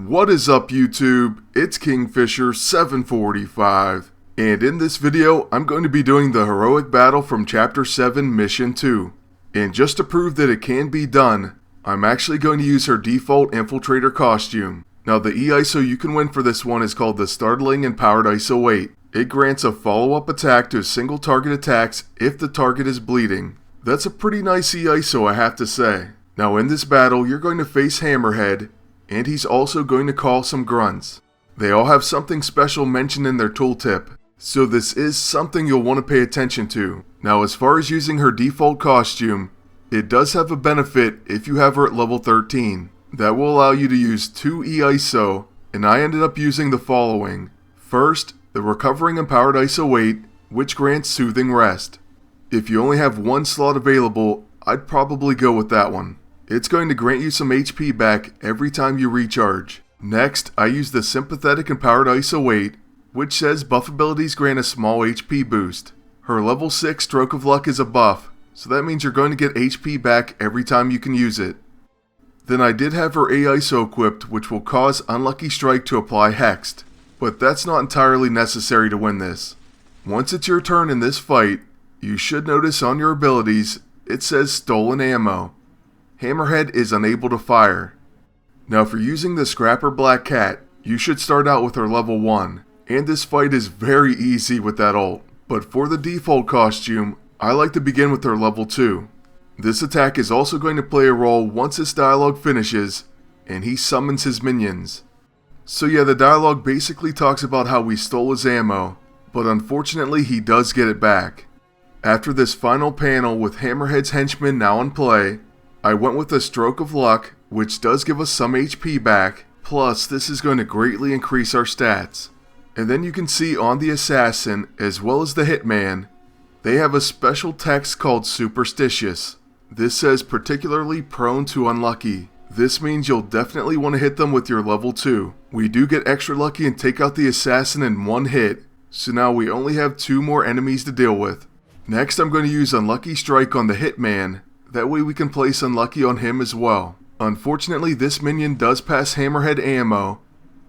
What is up YouTube? It's Kingfisher745, and in this video I'm going to be doing the heroic battle from Chapter 7 Mission 2. And just to prove that it can be done, I'm actually going to use her default infiltrator costume. Now the E-ISO you can win for this one is called the Startling Empowered ISO 8. It grants a follow-up attack to single target attacks if the target is bleeding. That's a pretty nice E-ISO, I have to say. Now in this battle you're going to face Hammerhead, and he's also going to call some grunts. They all have something special mentioned in their tooltip, so this is something you'll want to pay attention to. Now as far as using her default costume, it does have a benefit if you have her at level 13. That will allow you to use 2 E-ISO, and I ended up using the following. First, the Recovering Empowered ISO 8, which grants Soothing Rest. If you only have one slot available, I'd probably go with that one. It's going to grant you some HP back every time you recharge. Next, I use the Sympathetic Empowered ISO 8, which says buff abilities grant a small HP boost. Her level 6 Stroke of Luck is a buff, so that means you're going to get HP back every time you can use it. Then I did have her A-ISO equipped, which will cause Unlucky Strike to apply Hexed, but that's not entirely necessary to win this. Once it's your turn in this fight, you should notice on your abilities, it says Stolen Ammo. Hammerhead is unable to fire. Now if you're using the Scrapper Black Cat, you should start out with her level 1, and this fight is very easy with that ult. But for the default costume, I like to begin with her level 2. This attack is also going to play a role once this dialogue finishes, and he summons his minions. So yeah, the dialogue basically talks about how we stole his ammo, but unfortunately he does get it back. After this final panel with Hammerhead's henchmen now in play, I went with a Stroke of Luck, which does give us some HP back, plus this is going to greatly increase our stats. And then you can see on the Assassin, as well as the Hitman, they have a special text called Superstitious. This says particularly prone to unlucky. This means you'll definitely want to hit them with your level 2. We do get extra lucky and take out the Assassin in one hit, so now we only have 2 more enemies to deal with. Next I'm going to use Unlucky Strike on the Hitman. That way we can place Unlucky on him as well. Unfortunately, this minion does pass Hammerhead ammo,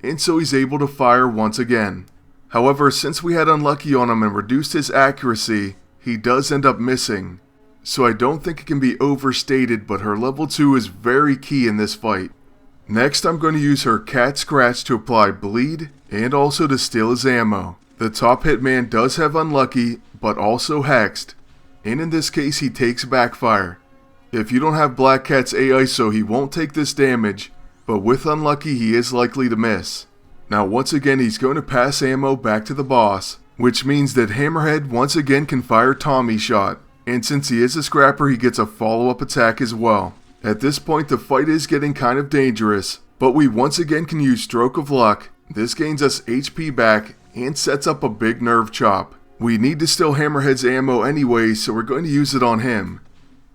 and so he's able to fire once again. However, since we had Unlucky on him and reduced his accuracy, he does end up missing. So I don't think it can be overstated, but her level 2 is very key in this fight. Next, I'm going to use her Cat Scratch to apply Bleed, and also to steal his ammo. The top Hitman does have Unlucky, but also Hexed, and in this case he takes Backfire. If you don't have Black Cat's A-ISO, he won't take this damage, but with Unlucky he is likely to miss. Now once again he's going to pass ammo back to the boss, which means that Hammerhead once again can fire Tommy Shot, and since he is a scrapper he gets a follow-up attack as well. At this point the fight is getting kind of dangerous, but we once again can use Stroke of Luck. This gains us HP back and sets up a big nerve chop. We need to steal Hammerhead's ammo anyway, so we're going to use it on him.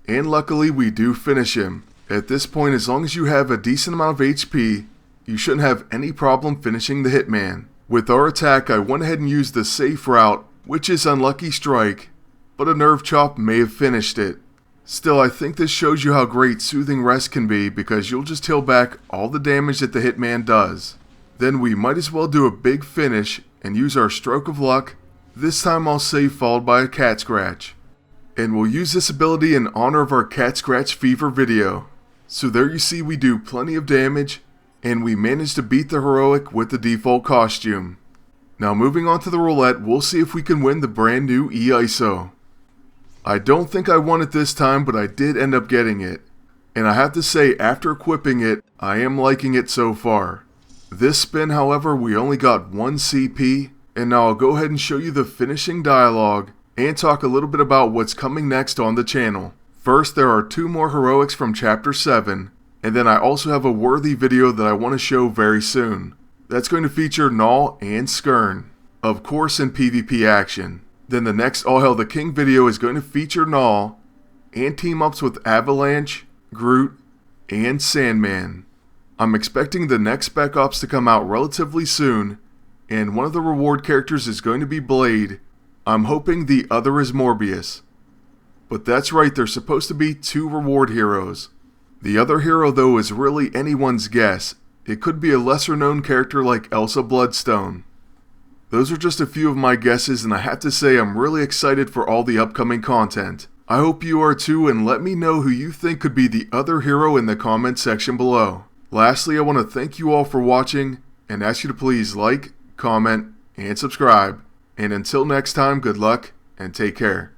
And luckily we do finish him. At this point, as long as you have a decent amount of HP, you shouldn't have any problem finishing the Hitman. With our attack, I went ahead and used the safe route, which is Unlucky Strike, but a nerve chop may have finished it. Still, I think this shows you how great Soothing Rest can be, because you'll just heal back all the damage that the Hitman does. Then we might as well do a big finish and use our Stroke of Luck. This time I'll say followed by a Cat Scratch. And we'll use this ability in honor of our Cat Scratch Fever video. So there you see we do plenty of damage, and we managed to beat the heroic with the default costume. Now moving on to the roulette, we'll see if we can win the brand new E-ISO. I don't think I won it this time, but I did end up getting it. And I have to say, after equipping it, I am liking it so far. This spin, however, we only got 1 CP, and now I'll go ahead and show you the finishing dialogue and talk a little bit about what's coming next on the channel. First, there are 2 more heroics from Chapter 7, and then I also have a worthy video that I want to show very soon. That's going to feature Null and Skirn, of course in PvP action. Then the next All Hail the King video is going to feature Null and team-ups with Avalanche, Groot, and Sandman. I'm expecting the next Spec Ops to come out relatively soon, and one of the reward characters is going to be Blade. I'm hoping the other is Morbius. But that's right, there's supposed to be 2 reward heroes. The other hero though is really anyone's guess. it could be a lesser known character like Elsa Bloodstone. Those are just a few of my guesses, and I have to say I'm really excited for all the upcoming content. I hope you are too, and let me know who you think could be the other hero in the comment section below. Lastly, I want to thank you all for watching, and ask you to please like, comment, and subscribe. And until next time, good luck, and take care.